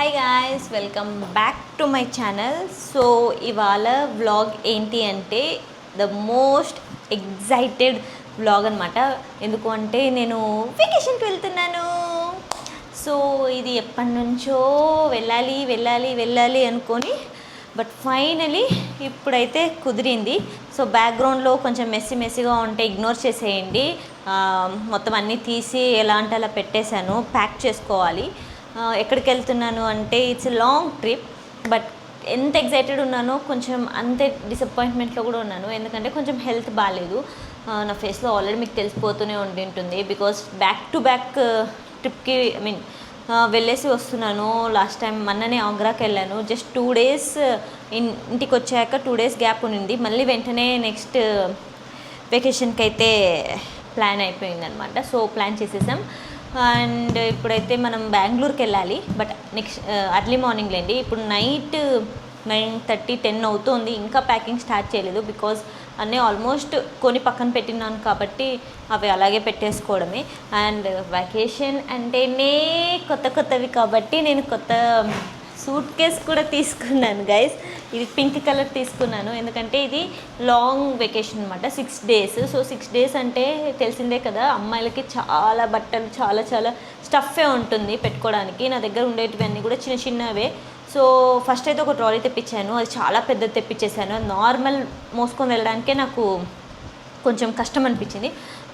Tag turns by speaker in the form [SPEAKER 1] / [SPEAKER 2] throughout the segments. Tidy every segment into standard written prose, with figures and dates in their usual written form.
[SPEAKER 1] Hi guys, welcome back to my channel. So ఇవాళ vlog ఏంటి అంటే ద మోస్ట్ ఎగ్జైటెడ్ వ్లాగ్ అనమాట. ఎందుకు అంటే నేను వెకేషన్కి వెళ్తున్నాను. సో ఇది ఎప్పటి నుంచో వెళ్ళాలి వెళ్ళాలి వెళ్ళాలి అనుకొని బట్ ఫైనలీ ఇప్పుడైతే కుదిరింది. సో బ్యాక్గ్రౌండ్లో కొంచెం మెస్సీగా ఉంటే ఇగ్నోర్ చేసేయండి. మొత్తం అన్నీ తీసి ఎలా అంటే అలా పెట్టేశాను. ప్యాక్ చేసుకోవాలి. ఎక్కడికి వెళ్తున్నాను అంటే ఇట్స్ లాంగ్ ట్రిప్. బట్ ఎంత ఎగ్జైటెడ్ ఉన్నానో కొంచెం అంతే డిసప్పాయింట్మెంట్లో కూడా ఉన్నాను. ఎందుకంటే కొంచెం హెల్త్ బాగాలేదు. నా ఫేస్లో ఆల్రెడీ మీకు తెలిసిపోతూనే ఉంటుంది. బికాస్ బ్యాక్ టు బ్యాక్ ట్రిప్కి వెళ్ళేసి వస్తున్నాను. లాస్ట్ టైం మొన్ననే ఆగ్రాకి వెళ్ళాను. జస్ట్ 2 days ఇంటికి వచ్చాక 2 days గ్యాప్ ఉండింది. మళ్ళీ వెంటనే నెక్స్ట్ వెకేషన్కి అయితే ప్లాన్ అయిపోయిందనమాట. సో ప్లాన్ చేసేసాం. అండ్ ఇప్పుడైతే మనం బెంగళూరుకి వెళ్ళాలి. బట్ నెక్స్ట్ అర్లీ మార్నింగ్ లేండి. ఇప్పుడు నైట్ 9:30, 10 అవుతుంది. ఇంకా ప్యాకింగ్ స్టార్ట్ చేయలేదు. బికాజ్ అన్నీ ఆల్మోస్ట్ కొని పక్కన పెట్టినాను కాబట్టి అవి అలాగే పెట్టేసుకోవడమే. అండ్ వెకేషన్ అంటేనే కొత్తవి కాబట్టి నేను కొత్త సూట్ కేస్ కూడా తీసుకున్నాను గైస్. ఇది పింక్ కలర్ తీసుకున్నాను. ఎందుకంటే ఇది లాంగ్ వెకేషన్ అనమాట, 6 days. సో 6 days అంటే తెలిసిందే కదా, అమ్మాయిలకి చాలా బట్టలు చాలా స్టఫే ఉంటుంది పెట్టుకోవడానికి. నా దగ్గర ఉండేటివన్నీ కూడా చిన్నవే. సో ఫస్ట్ అయితే ఒక ట్రాలీ తెప్పించాను. అది చాలా పెద్దది తెప్పించేసాను. నార్మల్ మోసుకొని వెళ్ళడానికే నాకు కొంచెం కష్టం అనిపించింది.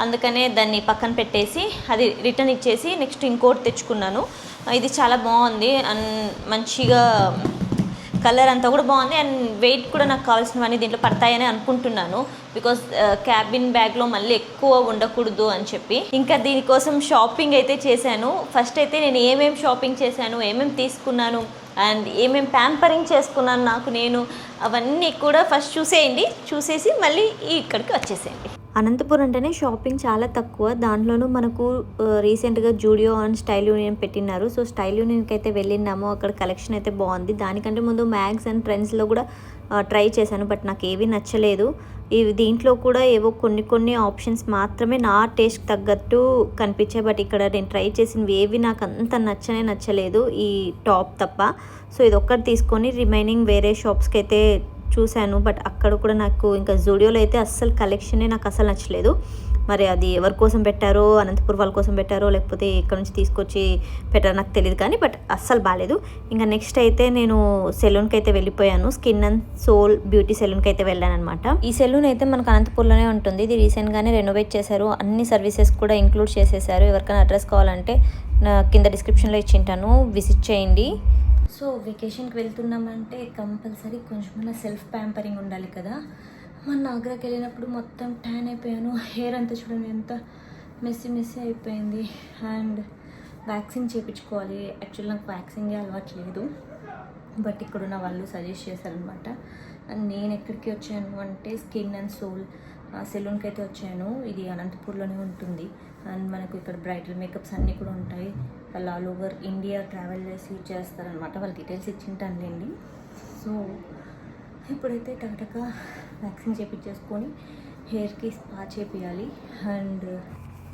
[SPEAKER 1] అందుకనే దాన్ని పక్కన పెట్టేసి అది రిటర్న్ ఇచ్చేసి నెక్స్ట్ ఇంకోటి తెచ్చుకున్నాను. ఇది చాలా బాగుంది అండ్ మంచిగా కలర్ అంతా కూడా బాగుంది. అండ్ వెయిట్ కూడా నాకు కావాల్సినవన్నీ దీంట్లో పడతాయని అనుకుంటున్నాను. బికాస్ క్యాబిన్ బ్యాగ్లో మళ్ళీ ఎక్కువ ఉండకూడదు అని చెప్పి ఇంకా దీనికోసం షాపింగ్ అయితే చేశాను. ఫస్ట్ అయితే నేను ఏమేమి షాపింగ్ చేశాను, ఏమేమి తీసుకున్నాను అండ్ ఏమేమి ప్యాంపరింగ్ చేసుకున్నాను నాకు నేను, అవన్నీ కూడా ఫస్ట్ చూసేసి మళ్ళీ ఇక్కడికి వచ్చేసేయండి.
[SPEAKER 2] అనంతపురం అంటేనే షాపింగ్ చాలా తక్కువ. దాంట్లోనూ మనకు రీసెంట్గా జూడియో అండ్ స్టైల్ యూనియన్ పెట్టినారు. సో స్టైల్ యూనియన్కి అయితే వెళ్ళినాము. అక్కడ కలెక్షన్ అయితే బాగుంది. దానికంటే ముందు మ్యాగ్స్ అండ్ ట్రెండ్స్లో కూడా ట్రై చేశాను. బట్ నాకు ఏవి నచ్చలేదు. దీంట్లో కూడా ఏవో కొన్ని ఆప్షన్స్ మాత్రమే నా టేస్ట్ తగ్గట్టు కనిపించాయి. బట్ ఇక్కడ నేను ట్రై చేసినవి ఏవి నాకు అంత నచ్చలేదు, ఈ టాప్ తప్ప. సో ఇది ఒక్కటి తీసుకొని రిమైనింగ్ వేరే షాప్స్కి అయితే చూశాను. బట్ అక్కడ కూడా నాకు ఇంకా జూడియోలో అయితే అస్సలు కలెక్షనే నాకు అస్సలు నచ్చలేదు. మరి అది ఎవరి కోసం పెట్టారో, అనంతపురం వాళ్ళ కోసం పెట్టారో లేకపోతే ఇక్కడ నుంచి తీసుకొచ్చి పెట్టారో నాకు తెలియదు కానీ బట్ అస్సలు బాగాలేదు. ఇంకా నెక్స్ట్ అయితే నేను సెలూన్కి అయితే వెళ్ళిపోయాను. స్కిన్ అండ్ సోల్ బ్యూటీ సెలూన్కి అయితే వెళ్ళాను అనమాట. ఈ సెలూన్ అయితే మనకు అనంతపురంలోనే ఉంటుంది. ఇది రీసెంట్గానే రెనోవేట్ చేశారు. అన్ని సర్వీసెస్ కూడా ఇంక్లూడ్ చేసేసారు. ఎవరికైనా అడ్రస్ కావాలంటే కింద డిస్క్రిప్షన్లో ఇచ్చింటాను, విజిట్ చేయండి. సో వెకేషన్కి వెళ్తున్నామంటే కంపల్సరీ కొంచెం సెల్ఫ్ ప్యాంపరింగ్ ఉండాలి కదా. మన ఆగ్రాకి వెళ్ళినప్పుడు మొత్తం ట్యాన్ అయిపోయాను. హెయిర్ అంతా చూడండి ఎంత మెస్సీ అయిపోయింది. అండ్ వ్యాక్సింగ్ చేయించుకోవాలి. యాక్చువల్లీ నాకు వ్యాక్సింగే అలవాట్లేదు. బట్ ఇక్కడున్న వాళ్ళు సజెస్ట్ చేశారనమాట. అండ్ నేను ఎక్కడికి వచ్చాను అంటే స్కిన్ అండ్ సోల్ సెలూన్కి అయితే వచ్చాను. ఇది అనంతపూర్లోనే ఉంటుంది. అండ్ మనకు ఇక్కడ బ్రైడల్ మేకప్స్ అన్నీ కూడా ఉంటాయి. వాళ్ళు ఆల్ ఓవర్ ఇండియా ట్రావెల్ చేసి చేస్తారనమాట. వాళ్ళ డీటెయిల్స్ ఇచ్చింటానులేండి. సో ఇప్పుడైతే టకటక వ్యాక్సిన్ చేయించేసుకొని హెయిర్కి స్పా చేపియాలి. అండ్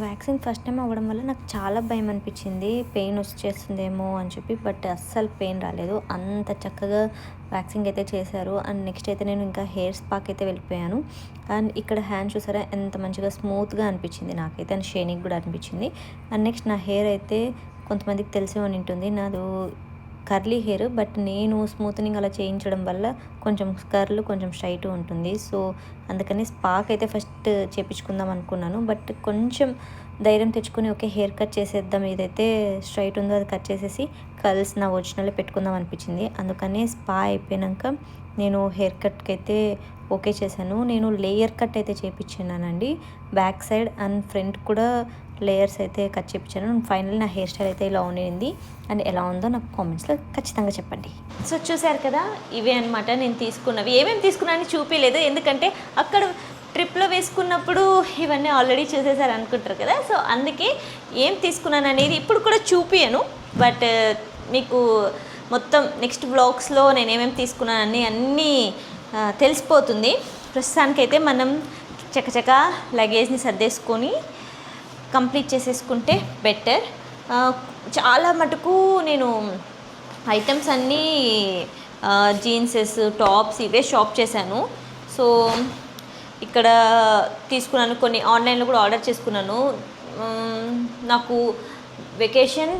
[SPEAKER 2] వ్యాక్సిన్ ఫస్ట్ టైం అవ్వడం వల్ల నాకు చాలా భయం అనిపించింది, పెయిన్ వచ్చేస్తుందేమో అని చెప్పి. బట్ అస్సలు పెయిన్ రాలేదు. అంత చక్కగా వ్యాక్సింగ్ అయితే చేశారు. అండ్ నెక్స్ట్ అయితే నేను ఇంకా హెయిర్ స్పాకి అయితే వెళ్ళిపోయాను. అండ్ ఇక్కడ హ్యాండ్ చూసారా ఎంత మంచిగా స్మూత్గా అనిపించింది నాకైతే. అండ్ షైనింగ్ కూడా అనిపించింది. అండ్ నెక్స్ట్ నా హెయిర్ అయితే కొంతమందికి తెలిసి ఉంటుంది, నాది కర్లీ హెయిర్. బట్ నేను స్మూత్నింగ్ అలా చేయించడం వల్ల కొంచెం కర్ల్ కొంచెం స్ట్రైట్ ఉంటుంది. సో అందుకని స్పాక్ అయితే ఫస్ట్ చేయించుకుందాం అనుకున్నాను. బట్ కొంచెం ధైర్యం తెచ్చుకొని ఓకే హెయిర్ కట్ చేసేద్దాం, ఏదైతే స్ట్రైట్ ఉందో అది కట్ చేసేసి కర్ల్స్ నా ఒరిజినల్ పెట్టుకుందాం అనిపించింది. అందుకని స్పా అయిపోయాక నేను హెయిర్ కట్కి అయితే ఓకే చేశాను. నేను లేయర్ కట్ అయితే చేయించానండి. బ్యాక్ సైడ్ అండ్ ఫ్రంట్ కూడా లేయర్స్ అయితే కట్ చేయించాను. ఫైనల్ నా హెయిర్ స్టైల్ అయితే ఇలా ఉండింది. అండ్ ఎలా ఉందో నాకు కామెంట్స్లో ఖచ్చితంగా చెప్పండి.
[SPEAKER 1] సో చూసారు కదా, ఇవే అనమాట నేను తీసుకున్నవి. ఏమేమి తీసుకున్నానని చూపించలేదు, ఎందుకంటే అక్కడ ట్రిప్లో వేసుకున్నప్పుడు ఇవన్నీ ఆల్రెడీ చూసేసారు అనుకుంటారు కదా. సో అందుకే ఏం తీసుకున్నాను అనేది ఇప్పుడు కూడా చూపించను. బట్ మీకు మొత్తం నెక్స్ట్ వ్లాగ్స్లో నేను ఏమేమి తీసుకున్నానని అన్నీ తెలిసిపోతుంది. ప్రస్తుతానికైతే మనం చకచక లగేజ్ని సర్దేసుకొని కంప్లీట్ చేసేసుకుంటే బెటర్. చాలా మటుకు నేను ఐటమ్స్ అన్నీ జీన్సెస్, టాప్స్ ఇవే షాప్ చేశాను. సో ఇక్కడ తీసుకున్నాను, కొన్ని ఆన్లైన్లో కూడా ఆర్డర్ చేసుకున్నాను. నాకు వెకేషన్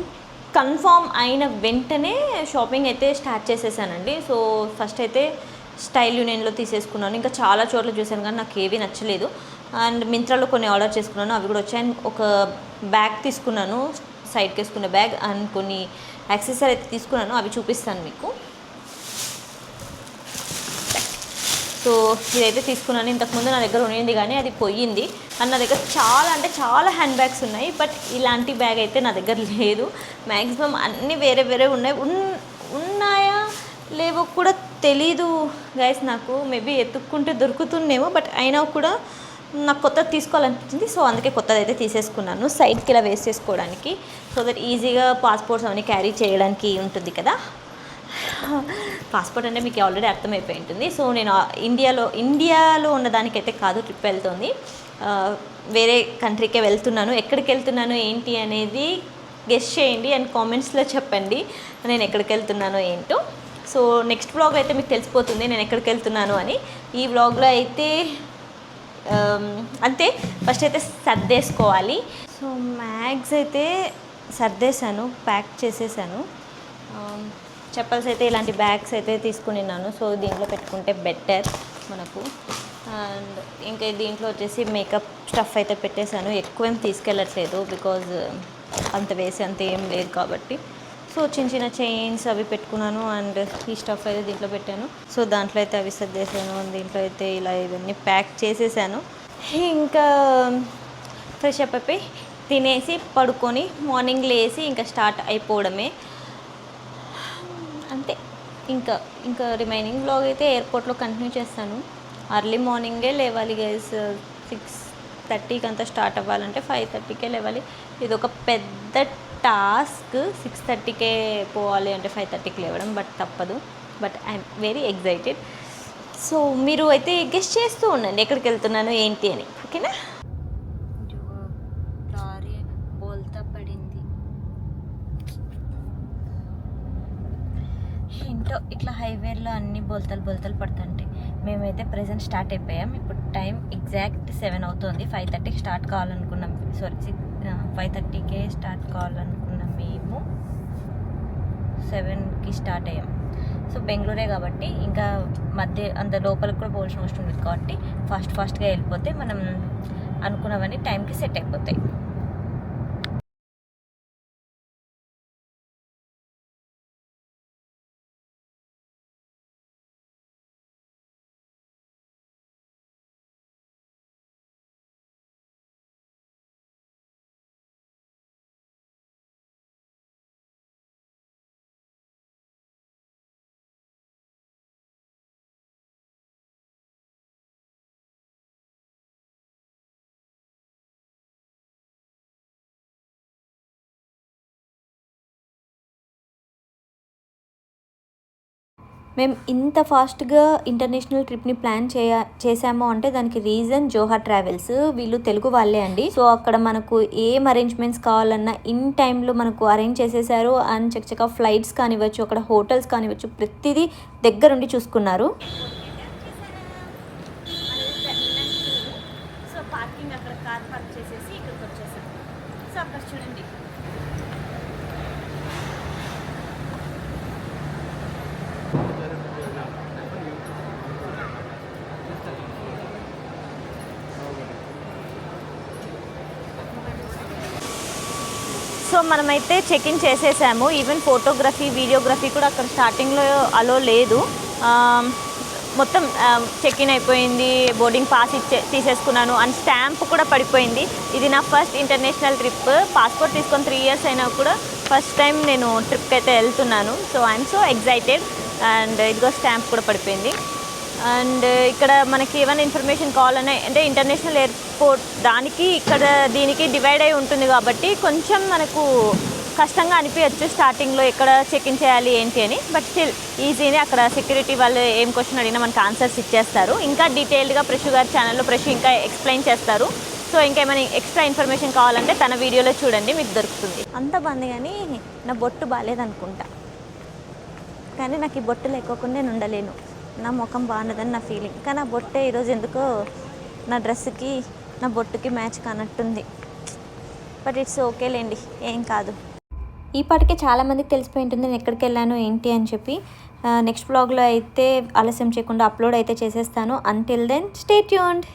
[SPEAKER 1] కన్ఫామ్ అయిన వెంటనే షాపింగ్ అయితే స్టార్ట్ చేసేసానండి. సో ఫస్ట్ అయితే స్టైల్ యూనియన్లో తీసేసుకున్నాను. ఇంకా చాలా చోట్ల చూశాను కానీ నాకు ఏవి నచ్చలేదు. అండ్ మింత్రాలో కొన్ని ఆర్డర్ చేసుకున్నాను, అవి కూడా వచ్చాయి. ఒక బ్యాగ్ తీసుకున్నాను, సైడ్కి వేసుకున్న బ్యాగ్. అండ్ కొన్ని యాక్సెసరీ అయితే తీసుకున్నాను, అవి చూపిస్తాను మీకు. సో ఇదైతే తీసుకున్నాను. ఇంతకుముందు నా దగ్గర ఉన్నింది కానీ అది పోయింది. అండ్ నా దగ్గర చాలా అంటే చాలా హ్యాండ్ బ్యాగ్స్ ఉన్నాయి, బట్ ఇలాంటి బ్యాగ్ అయితే నా దగ్గర లేదు. మ్యాక్సిమం అన్నీ వేరే వేరే ఉన్నాయి. ఉన్నాయా లేవో కూడా తెలీదు గైస్ నాకు. మేబీ ఎత్తుక్కుంటే దొరుకుతుందేమో, బట్ అయినా కూడా నాకు కొత్తది తీసుకోవాలనిపించింది. సో అందుకే కొత్తది అయితే తీసేసుకున్నాను, సైడ్కి ఇలా వేసేసుకోవడానికి. సో దట్ ఈజీగా పాస్పోర్ట్స్ అవన్నీ క్యారీ చేయడానికి ఉంటుంది కదా. పాస్పోర్ట్ అంటే మీకు ఆల్రెడీ అర్థమైపోయి ఉంటుంది. సో నేను ఇండియాలో ఉన్నదానికైతే కాదు ట్రిప్ వెళ్తుంది, వేరే కంట్రీకే వెళ్తున్నాను. ఎక్కడికి వెళ్తున్నాను ఏంటి అనేది గెస్ చేయండి అండ్ కామెంట్స్లో చెప్పండి నేను ఎక్కడికి వెళ్తున్నానో ఏంటో. సో నెక్స్ట్ వ్లాగ్ అయితే మీకు తెలిసిపోతుంది నేను ఎక్కడికి వెళ్తున్నాను అని. ఈ వ్లాగ్లో అయితే అంతే, ఫస్ట్ అయితే సర్దేసుకోవాలి. సో మ్యాగ్స్ అయితే సర్దేశాను, ప్యాక్ చేసేసాను. చెప్పల్స్ అయితే ఇలాంటి బ్యాగ్స్ అయితే తీసుకున్నాను. సో దీంట్లో పెట్టుకుంటే బెటర్ మనకు. అండ్ ఇంకా దీంట్లో వచ్చేసి మేకప్ స్టఫ్ అయితే పెట్టేశాను. ఎక్కువ ఏం తీసుకెళ్ళట్లేదు, బికాజ్ అంత వేసి అంత ఏం లేదు కాబట్టి. సో చిన్న చిన్న చైన్స్ అవి పెట్టుకున్నాను. అండ్ ఈ స్టఫ్ అయితే దీంట్లో పెట్టాను. సో దాంట్లో అయితే అవి సర్దేశాను. దీంట్లో అయితే ఇలా ఇవన్నీ ప్యాక్ చేసేసాను. ఇంకా ఫ్రెష్ అప్ అయిపోయి తినేసి పడుకొని మార్నింగ్ లేసి ఇంకా స్టార్ట్ అయిపోవడమే అంతే. ఇంకా రిమైనింగ్ వ్లాగ్ అయితే ఎయిర్పోర్ట్లో కంటిన్యూ చేస్తాను. అర్లీ మార్నింగే లేవాలి గైస్. 6:30కి అంతా స్టార్ట్ అవ్వాలంటే 5:30కే లేవాలి. ఇది ఒక పెద్ద టాస్క్. 6:30కే పోవాలి అంటే 5:30కి లేవడం, బట్ తప్పదు. But I'm very excited. So మీరు అయితే గెస్ చేస్తూ ఉండండి ఎక్కడికి వెళ్తున్నాను ఏంటి అని, ఓకేనా. లారీ బోల్తా పడింది. ఏంటో ఇట్లా హైవేలో అన్ని బోల్తలు పడుతుంటాయి. మేమైతే ప్రెజెంట్ స్టార్ట్ అయిపోయాం. ఇప్పుడు టైం ఎగ్జాక్ట్ 7 అవుతుంది. 5:30కి స్టార్ట్ కావాలనుకున్నాం. 5:30కే స్టార్ట్ కావాలనుకున్నాం. మేము 7కి స్టార్ట్ అయ్యాం. సో బెంగళూరే కాబట్టి ఇంకా మధ్య అంత లోపలికి కూడా పోవాల్సిన అవసరం లేదు కాబట్టి ఫాస్ట్గా వెళ్ళిపోతే మనం అనుకున్నవన్నీ టైంకి సెట్ అయిపోతాయి. మేము ఇంత ఫాస్ట్గా ఇంటర్నేషనల్ ట్రిప్ని ప్లాన్ చేసాము అంటే దానికి రీజన్ జోహా ట్రావెల్స్. వీళ్ళు తెలుగు వాళ్ళే అండి. సో అక్కడ మనకు ఏం అరేంజ్మెంట్స్ కావాలన్నా ఇన్ టైంలో మనకు అరేంజ్ చేసేసారు. అండ్ చక్కగా ఫ్లైట్స్ కానివ్వచ్చు, అక్కడ హోటల్స్ కానివ్వచ్చు, ప్రతిదీ దగ్గరుండి చూసుకున్నారు. సో పార్కింగ్ అక్కడ కార్ పార్క్ చేసేసి ఇక్కడికి వచ్చేసాం. సో అక్కడ చూడండి సో మనమైతే చెక్ ఇన్ చేసేసాము. ఈవెన్ ఫోటోగ్రఫీ, వీడియోగ్రఫీ కూడా అక్కడ స్టార్టింగ్లో అలో లేదు. మొత్తం చెక్ ఇన్ అయిపోయింది. బోర్డింగ్ పాస్ తీసేసుకున్నాను. అండ్ స్టాంప్ కూడా పడిపోయింది. ఇది నా ఫస్ట్ ఇంటర్నేషనల్ ట్రిప్. పాస్పోర్ట్ తీసుకొని 3 years అయినా కూడా ఫస్ట్ టైం నేను ట్రిప్కి అయితే వెళ్తున్నాను. So I'm so excited. And ఇదిగో స్టాంప్ కూడా పడిపోయింది. అండ్ ఇక్కడ మనకి ఏమైనా ఇన్ఫర్మేషన్ కావాలన్నా అంటే ఇంటర్నేషనల్ ఎయిర్పోర్ట్ దానికి ఇక్కడ దీనికి డివైడ్ అయి ఉంటుంది కాబట్టి కొంచెం మనకు కష్టంగా అనిపించచ్చు స్టార్టింగ్లో ఎక్కడ చెక్ ఇన్ చేయాలి ఏంటి అని. బట్ స్టిల్ ఈజీనే. అక్కడ సెక్యూరిటీ వాళ్ళు ఏం క్వశ్చన్ అడిగినా మనకు ఆన్సర్స్ ఇచ్చేస్తారు. ఇంకా డీటెయిల్డ్గా ప్రషు గారి ఛానల్లో ప్రషు ఇంకా ఎక్స్ప్లెయిన్ చేస్తారు. సో ఇంకేమైనా ఎక్స్ట్రా ఇన్ఫర్మేషన్ కావాలంటే తన వీడియోలో చూడండి, మీకు దొరుకుతుంది. అంత బాగుంది కానీ నా బొట్టు బాగాలేదనుకుంటా. కానీ నాకు ఈ బొట్టు లేకోకుండా నేను ఉండలేను. నా ముఖం బాగున్నదని నా ఫీలింగ్. కానీ ఆ బొట్టే ఈరోజు ఎందుకో నా డ్రెస్సుకి నా బొట్టుకి మ్యాచ్ కానట్టుంది. బట్ ఇట్స్ ఓకేలేండి, ఏం కాదు. ఈ పాటికే చాలామందికి తెలిసిపోయి ఉంటుంది నేను ఎక్కడికి వెళ్ళాను ఏంటి అని చెప్పి. నెక్స్ట్ వ్లాగ్లో అయితే ఆలస్యం చేయకుండా అప్లోడ్ అయితే చేసేస్తాను. Until then stay tuned.